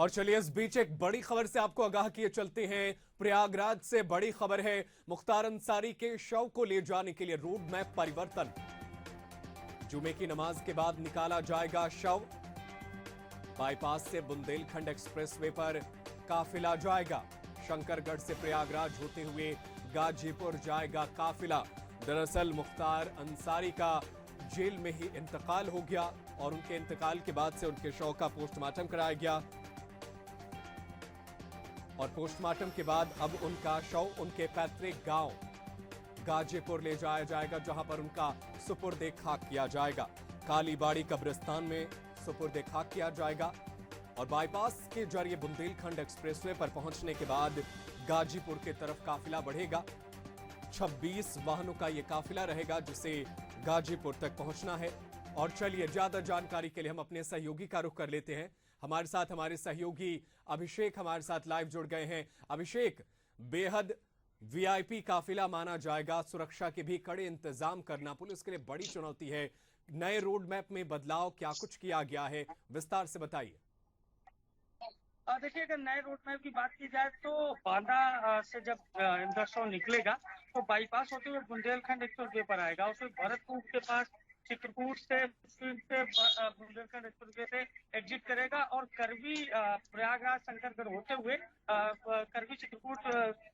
और चलिए इस बीच एक बड़ी खबर से आपको आगाह किए चलते हैं। प्रयागराज से बड़ी खबर है, मुख्तार अंसारी के शव को ले जाने के लिए रोड मैप परिवर्तन। जुमे की नमाज के बाद निकाला जाएगा शव। बाईपास से बुंदेलखंड एक्सप्रेसवे पर काफिला जाएगा। शंकरगढ़ से प्रयागराज होते हुए गाजीपुर जाएगा काफिला। दरअसल मुख्तार अंसारी का जेल में ही इंतकाल हो गया और उनके इंतकाल के बाद से उनके शव का पोस्टमार्टम कराया गया और पोस्टमार्टम के बाद अब उनका शव उनके पैतृक गांव गाजीपुर ले जाया जाएगा, जहां पर उनका सुपुर्द खाक किया जाएगा। कालीबाड़ी कब्रिस्तान में सुपुर्द खाक किया जाएगा और बाईपास के जरिए बुंदेलखंड एक्सप्रेसवे पर पहुंचने के बाद गाजीपुर की तरफ काफिला बढ़ेगा। 26 वाहनों का यह काफिला रहेगा जिसे गाजीपुर तक पहुंचना है। और चलिए ज्यादा जानकारी के लिए हम अपने सहयोगी का रुख कर लेते हैं। हमारे साथ हमारे सहयोगी अभिषेक हमारे साथ लाइव जुड़ गए हैं। अभिषेक, बेहद वीआईपी काफिला माना जाएगा, सुरक्षा के भी कड़े इंतजाम करना पुलिस के लिए बड़ी चुनौती है। नए रोड मैप में बदलाव क्या कुछ किया गया है, विस्तार से बताइए। देखिए, अगर नए रोड मैप की बात की जाए तो बांदा से जब इंदौर शो निकलेगा तो बाईपास होते हुए बुंदेलखंड एक्सप्रेसवे पर आएगा और फिर भरतपुर के पास चित्रकूट से बुंदेलखंड एक्सप्रेसवे से एग्जिट करेगा और करवी प्रयागराज शंकरगढ़ होते हुए करवी चित्रकूट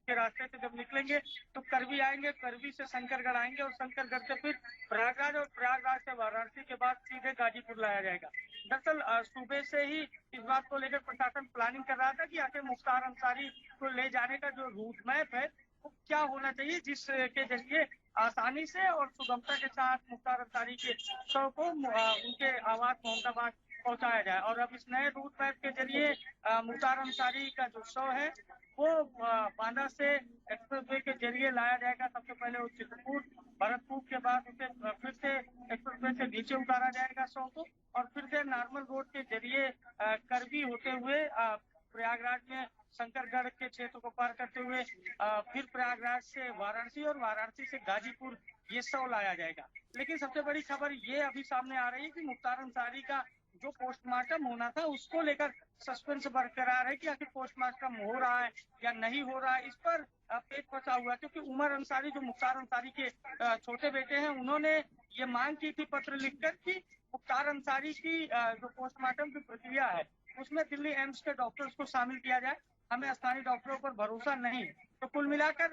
के रास्ते से जब निकलेंगे तो करवी आएंगे, करवी से शंकरगढ़ आएंगे और शंकरगढ़ से फिर प्रयागराज और प्रयागराज से वाराणसी के बाद सीधे गाजीपुर लाया जाएगा। दरअसल सुबह से ही इस बात को लेकर प्रशासन प्लानिंग कर रहा था कि आखिर मुख्तार अंसारी को ले जाने का जो रूट मैप है वो क्या होना चाहिए, जिसके जरिए आसानी से और सुगमता के साथ मुख्तार अंसारी के शव को उनके आवास मोहम्मदाबाद पहुंचाया जाए। और अब इस नए रूट मैप के जरिए मुख्तार अंसारी का जो शव है वो बांदा से एक्सप्रेसवे के जरिए लाया जाएगा। सबसे पहले वो चित्रकूट भरतपुर के बाद उसे फिर से एक्सप्रेसवे से नीचे उतारा जाएगा शव को और फिर से नॉर्मल रोड के जरिए करवी होते हुए प्रयागराज में शंकरगढ़ के क्षेत्र को पार करते हुए फिर प्रयागराज से वाराणसी और वाराणसी से गाजीपुर ये शव लाया जाएगा। लेकिन सबसे बड़ी खबर ये अभी सामने आ रही है कि मुख्तार अंसारी का जो पोस्टमार्टम होना था उसको लेकर सस्पेंस बरकरार है कि आखिर पोस्टमार्टम हो रहा है या नहीं हो रहा है। इस पर पेच फंसा हुआ है क्योंकि उमर अंसारी जो मुख्तार अंसारी के छोटे बेटे हैं उन्होंने ये मांग की थी पत्र लिखकर कि मुख्तार अंसारी की जो पोस्टमार्टम की प्रक्रिया है उसमें दिल्ली एम्स के डॉक्टर्स को शामिल किया जाए, हमें स्थानीय डॉक्टरों पर भरोसा नहीं। तो कुल मिलाकर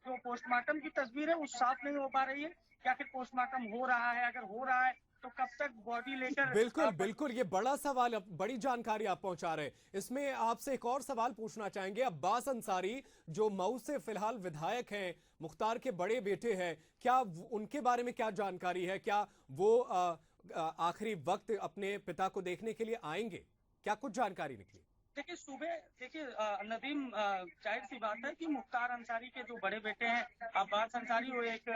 जो पोस्टमार्टम की तस्वीर है वो साफ नहीं हो पा रही है कि आखिर पोस्टमार्टम हो रहा है, अगर हो रहा है तो कब तक बॉडी लेकर। बिल्कुल बिल्कुल, ये बड़ा सवाल, बड़ी जानकारी आप पहुंचा रहे हैं। इसमें आपसे एक और सवाल पूछना चाहेंगे। अब्बास अंसारी जो मऊ से फिलहाल विधायक हैं, मुख्तार के बड़े बेटे हैं, क्या उनके बारे में क्या जानकारी है? क्या वो आखिरी वक्त अपने पिता को देखने के लिए आएंगे? क्या कुछ जानकारी निकली? देखिए सुबह नदीम, जाहिर सी बात है कि मुख्तार अंसारी के जो बड़े बेटे हैं अब्बास अंसारी, वो एक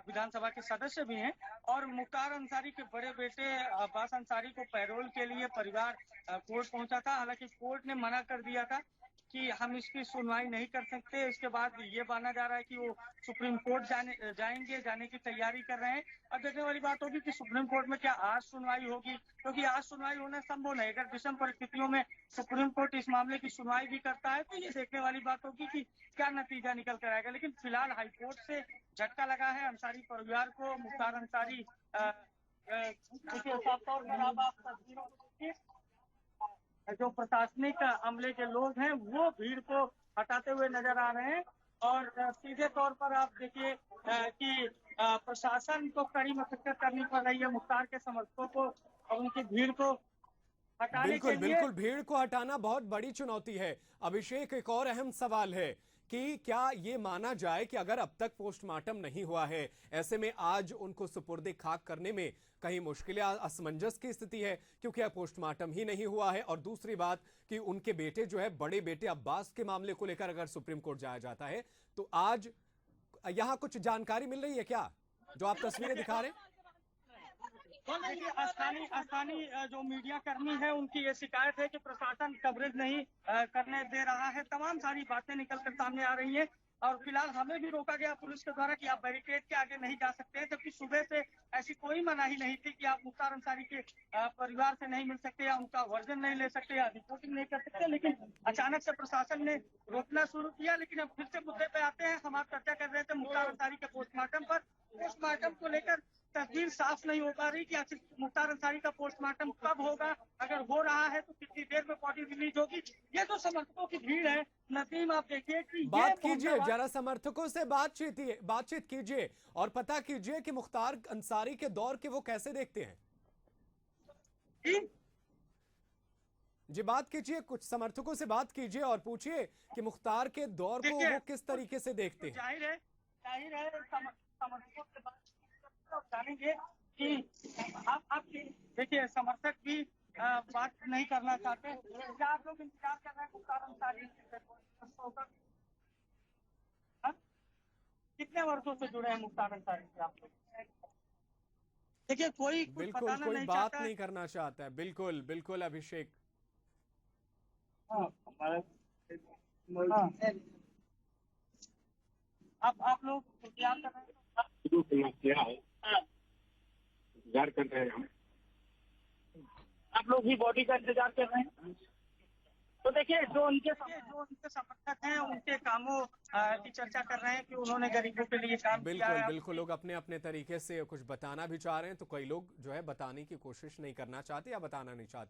विधानसभा के सदस्य भी हैं और मुख्तार अंसारी के बड़े बेटे अब्बास अंसारी को पैरोल के लिए परिवार कोर्ट पहुंचा था। हालांकि कोर्ट ने मना कर दिया था कि हम इसकी सुनवाई नहीं कर सकते। इसके बाद ये माना जा रहा है कि वो सुप्रीम कोर्ट जाने की तैयारी कर रहे हैं। अब देखने वाली बात होगी कि सुप्रीम कोर्ट में क्या आज सुनवाई होगी, क्योंकि आज सुनवाई होना संभव नहीं। अगर विषम परिस्थितियों में सुप्रीम कोर्ट इस मामले की सुनवाई भी करता है तो ये देखने वाली बात होगी कि क्या नतीजा निकल कर आएगा। लेकिन फिलहाल हाईकोर्ट से झटका लगा है अंसारी परिवार को। मुख्तार अंसारी जो प्रशासनिक अमले के लोग हैं वो भीड़ को हटाते हुए नजर आ रहे हैं और सीधे तौर पर आप देखिए कि प्रशासन को कड़ी मशक्कत करनी पड़ रही है मुख्तार के समर्थकों को और उनकी भीड़ को हटाने के बिल्कुल लिए। बिल्कुल, भीड़ को हटाना बहुत बड़ी चुनौती है। अभिषेक, एक और अहम सवाल है कि क्या ये माना जाए कि अगर अब तक पोस्टमार्टम नहीं हुआ है, ऐसे में आज उनको सुपुर्द खाक करने में कहीं मुश्किल या असमंजस की स्थिति है क्योंकि अब पोस्टमार्टम ही नहीं हुआ है? और दूसरी बात कि उनके बेटे जो है, बड़े बेटे अब्बास के मामले को लेकर अगर सुप्रीम कोर्ट जाया जाता है तो आज यहां कुछ जानकारी मिल रही है क्या, जो आप तस्वीरें दिखा रहे हैं? देखिए स्थानीय जो मीडिया कर्मी है उनकी ये शिकायत है कि प्रशासन कवरेज नहीं करने दे रहा है। तमाम सारी बातें निकल कर सामने आ रही है। और फिलहाल हमें भी रोका गया पुलिस के द्वारा कि आप बैरिकेड के आगे नहीं जा सकते हैं, जबकि सुबह से ऐसी कोई मनाही नहीं थी कि आप मुख्तार अंसारी के परिवार से नहीं मिल सकते या उनका वर्जन नहीं ले सकते या रिपोर्टिंग नहीं कर सकते। लेकिन अचानक से प्रशासन ने रोकना शुरू किया। लेकिन अब फिर से मुद्दे पे आते हैं। हम आप चर्चा कर रहे थे मुख्तार अंसारी के पोस्टमार्टम पर। पोस्टमार्टम को लेकर तस्वीर साफ नहीं हो पा रही कि आखिर मुख्तार अंसारी का पोस्टमार्टम कब होगा, अगर हो रहा है तो कितनी देर में बॉडी रिलीज होगी। ये जो समर्थकों की भीड़ है नसीम, आप देखिए कि ये बात कीजिए जरा, समर्थकों से बातचीत कीजिए और पता कीजिए कि मुख्तार अंसारी के दौर के वो कैसे देखते हैं। जी बात कीजिए, कुछ समर्थकों से बात कीजिए और पूछिए कि मुख्तार के दौर को वो किस तरीके से देखते हैं। जाहिर है समर्थकों से बात जानेंगे कि आप देखिए समर्थक भी बात नहीं करना चाहते। क्या आप लोग इंतजार कर रहे हैं मुख्तार अंसारी कितने वर्षों से जुड़े हैं मुख्तार अंसारी से आप लोग? देखिए कोई कुछ बिल्कुल बताना कोई नहीं बात चाहता। नहीं करना चाहता है। बिल्कुल बिल्कुल अभिषेक। हाँ, आप लोग इंतजार कर रहे हैं। जो समस्या है इंतजार कर रहे हैं हम। आप लोग भी बॉडी का इंतजार कर रहे हैं। तो देखिए जो उनके समर्थक हैं उनके कामों की चर्चा कर रहे हैं कि उन्होंने गरीबों के लिए काम किया बिल्कुल है। बिल्कुल लोग अपने अपने तरीके से कुछ बताना भी चाह रहे हैं, तो कई लोग जो है बताने की कोशिश नहीं करना चाहते या बताना नहीं चाहते।